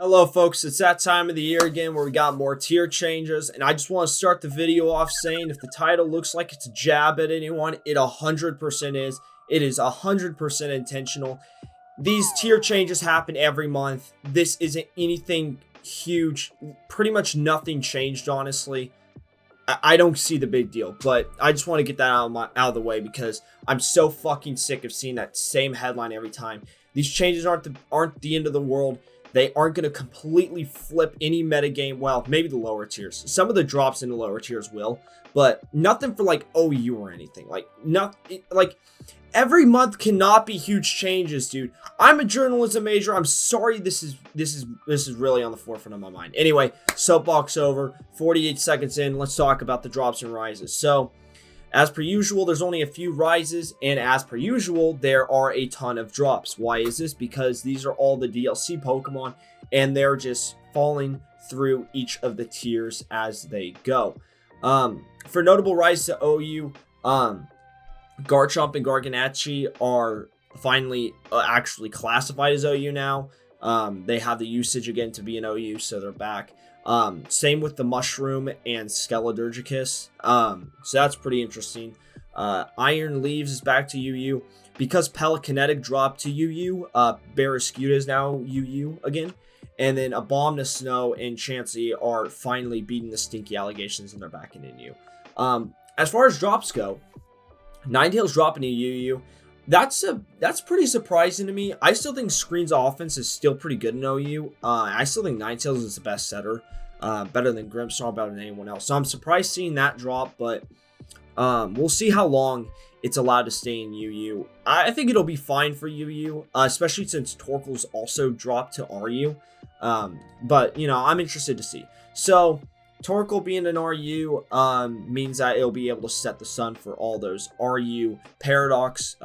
Hello folks, it's that time of the year again where we got more tier changes, and I just want to start the video off saying if the title looks like it's a jab at anyone, it 100% is. It is 100% intentional. These tier changes happen every month. This isn't anything huge. Pretty much nothing changed, honestly. I don't see the big deal, but I just want to get that out of the way because I'm so fucking sick of seeing that same headline every time. These changes aren't the end of the world. They aren't going to completely flip any metagame. Well, maybe the lower tiers. Some of the drops in the lower tiers will, but nothing for like OU or anything. Like every month cannot be huge changes, dude. I'm a journalism major. I'm sorry. This is really on the forefront of my mind. Anyway, soapbox over. 48 seconds in. Let's talk about the drops and rises. So, as per usual, there's only a few rises, and as per usual, there are a ton of drops. Why is this? Because these are all the DLC Pokemon, and they're just falling through each of the tiers as they go. For notable rises to OU, Garchomp and Garganacci are finally actually classified as OU now. They have the usage again to be an OU, so they're back. Same with the Mushroom and Skeledurgicus. So that's pretty interesting. Iron Leaves is back to UU. Because Pelicanetic dropped to UU, Barraskewda is now UU again. And then Abominus Snow and Chansey are finally beating the Stinky Allegations and they're back in NU. As far as drops go, Ninetales dropping to UU. That's pretty surprising to me. I still think Screen's offense is still pretty good in OU. I still think Ninetales is the best setter. Better than Grimmsnarl, better than anyone else. So I'm surprised seeing that drop, but we'll see how long it's allowed to stay in UU. I think it'll be fine for UU, especially since Torkoal's also dropped to RU. But, you know, I'm interested to see. So, Torkoal being an RU means that it'll be able to set the sun for all those RU Paradox,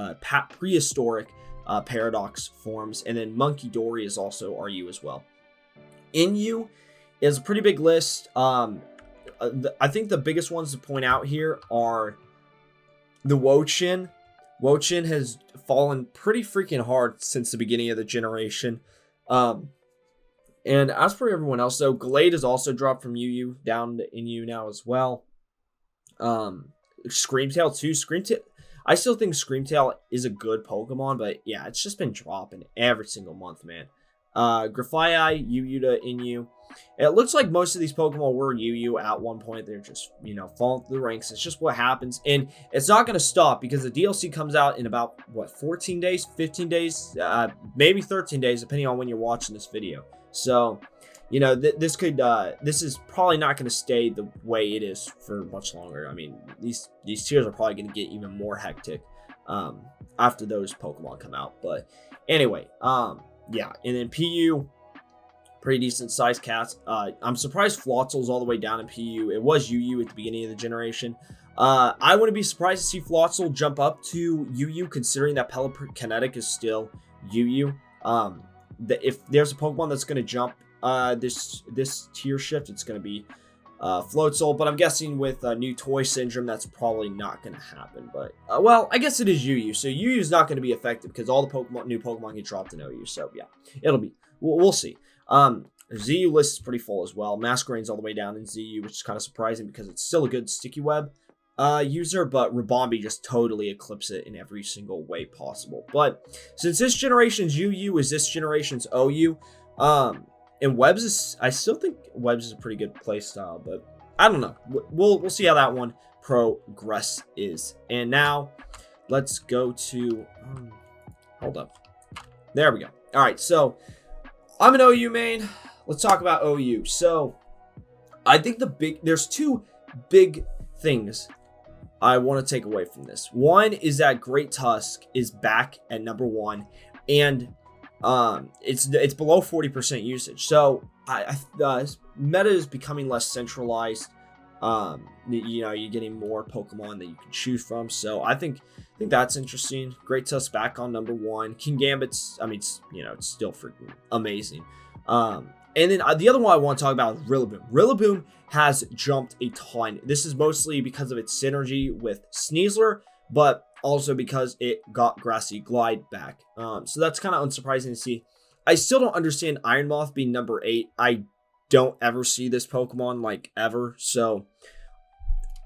prehistoric Paradox forms. And then Monkey Dory is also RU as well. NU is a pretty big list. I think the biggest ones to point out here are the Wo-Chin. Wo-Chin has fallen pretty freaking hard since the beginning of the generation. And as for everyone else, though, Glade has also dropped from UU down to NU now as well. Screamtail too. Screamtail, I still think Screamtail is a good Pokemon, but yeah, it's just been dropping every single month, man. Grafaiai, UU to NU. It looks like most of these Pokemon were UU at one point. They're just, you know, falling through the ranks. It's just what happens. And it's not going to stop because the DLC comes out in about, 14 days, 15 days, maybe 13 days, depending on when you're watching this video. So, you know, this is probably not going to stay the way it is for much longer. I mean, these tiers are probably going to get even more hectic after those Pokemon come out. But anyway, yeah, and then PU, pretty decent sized cats. I'm surprised Floatzel's all the way down in PU. It was UU at the beginning of the generation. I wouldn't be surprised to see Floatzel jump up to UU, considering that Pelicanetic is still UU. If there's a Pokemon that's going to jump this tier shift, it's going to be Floatzel. But I'm guessing with new toy syndrome, that's probably not going to happen. But well, I guess it is UU, so UU is not going to be effective because all the new Pokemon get dropped in OU. So yeah, it'll be. We'll see. ZU list is pretty full as well. Masquerade's all the way down in ZU, which is kind of surprising because it's still a good sticky web user, but Ribombee just totally eclipses it in every single way possible. But since this generation's UU is this generation's OU, and Webs is, I still think Webs is a pretty good play style, but I don't know. We'll see how that one progresses. And now let's go to hold up. There we go. All right, so I'm an OU main. Let's talk about OU. So I think there's two big things I want to take away from this. One is that Great Tusk is back at number 1, and it's below 40% usage. So meta is becoming less centralized. You know, you're getting more Pokemon that you can choose from. So I think that's interesting. Great Tusk back on number 1. King Gambit's, I mean, it's still freaking amazing. And then the other one I want to talk about is Rillaboom. Rillaboom has jumped a ton. This is mostly because of its synergy with Sneasler, but also because it got Grassy Glide back. So that's kind of unsurprising to see. I still don't understand Iron Moth being number 8. I don't ever see this Pokemon, like, ever. So,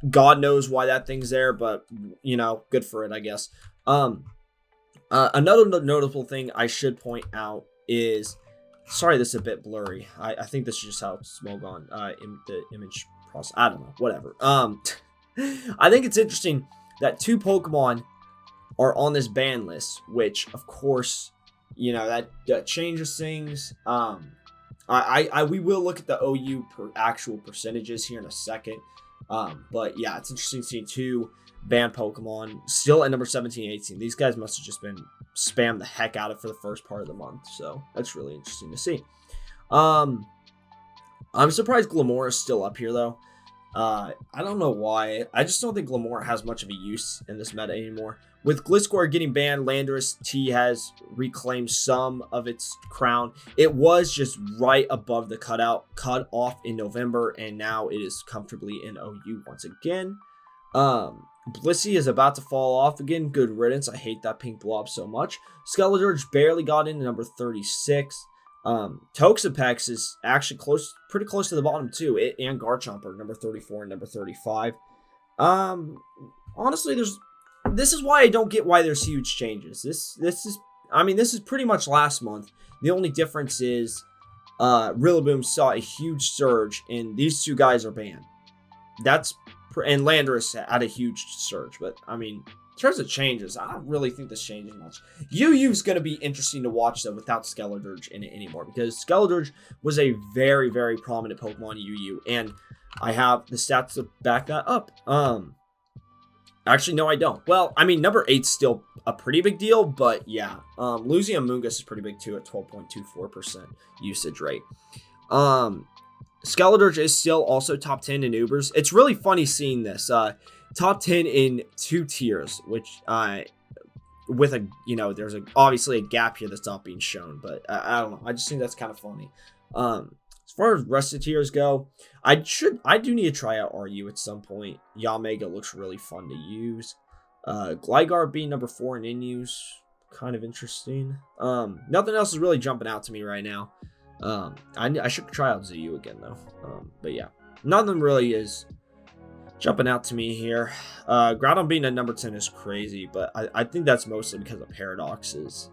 God knows why that thing's there, but, you know, good for it, I guess. Another notable thing I should point out is, sorry, this is a bit blurry. I think this is just how it's Smogon, the image process. I don't know, whatever. I think it's interesting that 2 Pokemon are on this ban list, which, of course, you know, that changes things. We will look at the OU actual percentages here in a second. But yeah, it's interesting seeing 2 banned Pokemon still at number 17, 18. These guys must have just been spammed the heck out of for the first part of the month. So that's really interesting to see. I'm surprised Glamour is still up here though. I don't know why. I just don't think Glamour has much of a use in this meta anymore. With Gliscor getting banned, Landorus T has reclaimed some of its crown. It was just right above the cut off in November, and now it is comfortably in OU once again. Blissey is about to fall off again. Good riddance. I hate that pink blob so much. Skeletorge barely got into number 36. Toxapex is actually pretty close to the bottom too. It and Garchomp number 34 and number 35. Honestly, this is why I don't get why there's huge changes. This is pretty much last month. The only difference is Rillaboom saw a huge surge, and these 2 guys are banned. And Landorus had a huge surge, but I mean, in terms of changes, I don't really think this changes much. UU's going to be interesting to watch, though, without Skeletorge in it anymore, because Skeletorge was a very, very prominent Pokemon in UU, and I have the stats to back that up. Actually, no, I don't. Well, I mean, number 8's still a pretty big deal, but yeah. Losing Amoonguss is pretty big, too, at 12.24% usage rate. Skeletorge is still also top 10 in Ubers. It's really funny seeing this. Top 10 in 2 tiers, which with a, you know, there's obviously a gap here that's not being shown, but I don't know. I just think that's kind of funny. As far as rest of tiers go, I do need to try out RU at some point. Yamega looks really fun to use. Gligar being number 4 in use, kind of interesting. Nothing else is really jumping out to me right now. I should try out ZU again though. But yeah, nothing really is jumping out to me here. Groudon being at number 10 is crazy, but I think that's mostly because of Paradoxes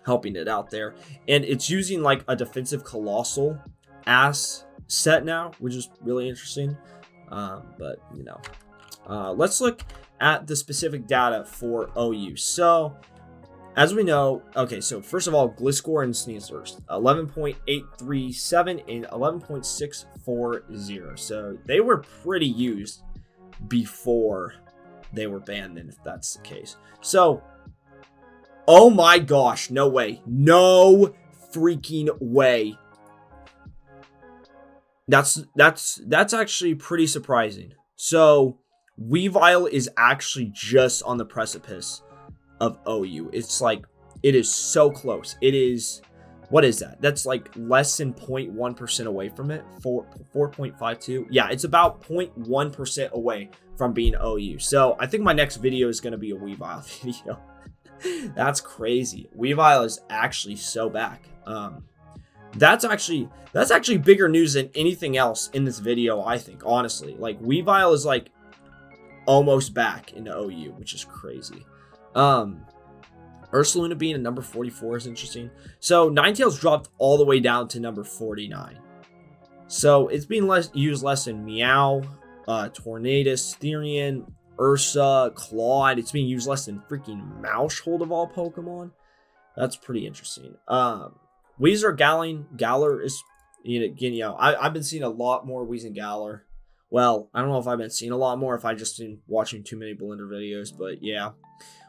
helping it out there, and it's using like a defensive Colossal ass set now, which is really interesting. But you know, let's look at the specific data for OU. So as we know, okay, so first of all, Gliscor and Sneasler, 11.837 and 11.640. So they were pretty used before they were banned, then, if that's the case. So, oh my gosh, no way. No freaking way. That's actually pretty surprising. So, Weavile is actually just on the precipice of OU. It's like, it is so close. It is, what is that? That's like less than 0.1% away from it. 4.52. Yeah, it's about 0.1% away from being OU. So I think my next video is going to be a Weavile video. That's crazy. Weavile is actually so back. That's actually bigger news than anything else in this video, I think, honestly. Like, Weavile is like almost back into OU, which is crazy. Ursaluna being a number 44 is interesting. So Ninetales dropped all the way down to number 49. So it's being used less than Meow, Tornadus, Therian, Ursa, Claude. It's being used less than freaking Maushold of all Pokemon. That's pretty interesting. Weezer, Galar is, I've been seeing a lot more Weezer Galar. Well, I don't know if I've been seeing a lot more, if I just been watching too many Blender videos, but yeah.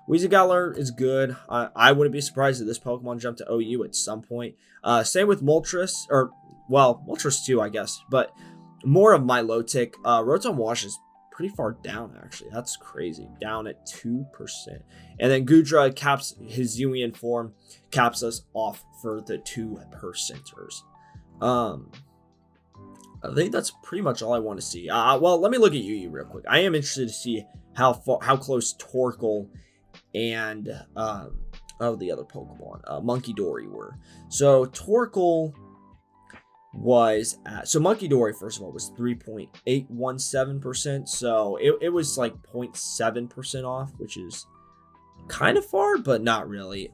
Weezagalar is good. I wouldn't be surprised if this Pokemon jumped to OU at some point. Same with Moltres, or, well, Moltres too, I guess, but more of Milotic. Rotom Wash is pretty far down, actually. That's crazy. Down at 2%. And then Gudra caps his Hisuian form, caps us off for the 2%ers. I think that's pretty much all I want to see. Well, let me look at UU real quick. I am interested to see how close Torkoal and of the other Pokemon. Monkey Dory were. So Torkoal was at, so Monkey Dory, first of all, was 3.817%. So it was like 0.7% off, which is kind of far, but not really.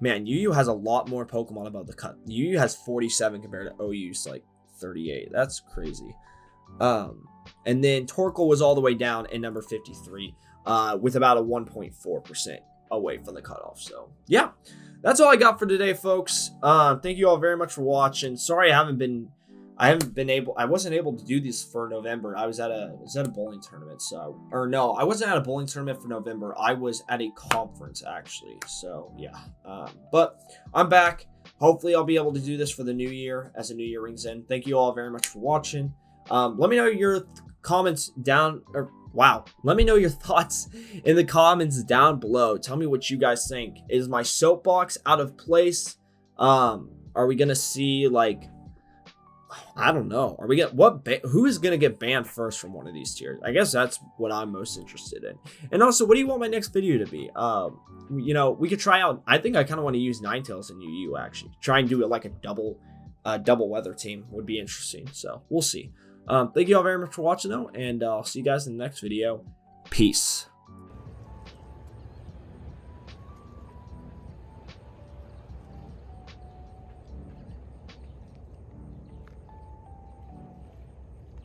Man, UU has a lot more Pokemon above the cut. UU has 47 compared to OU's like 38. That's crazy. And then Torkoal was all the way down at number 53, with about a 1.4% away from the cutoff. So yeah, that's all I got for today, folks. Thank you all very much for watching. Sorry I wasn't able to do this for November. I was at a bowling tournament, so, or no, I wasn't at a bowling tournament for November. I was at a conference actually. So yeah, but I'm back. Hopefully I'll be able to do this for the new year as the new year rings in. Thank you all very much for watching. Let me know your comments down, or wow, let me know your thoughts in the comments down below. Tell me what you guys think. Is my soapbox out of place? Are we gonna see, like, I don't know. Are we who is gonna get banned first from one of these tiers? I guess that's what I'm most interested in. And also, what do you want my next video to be? You know, we could try out. I think I kind of want to use Ninetales and UU actually. Try and do it like a double weather team would be interesting. So we'll see. Thank you all very much for watching though, and I'll see you guys in the next video. Peace.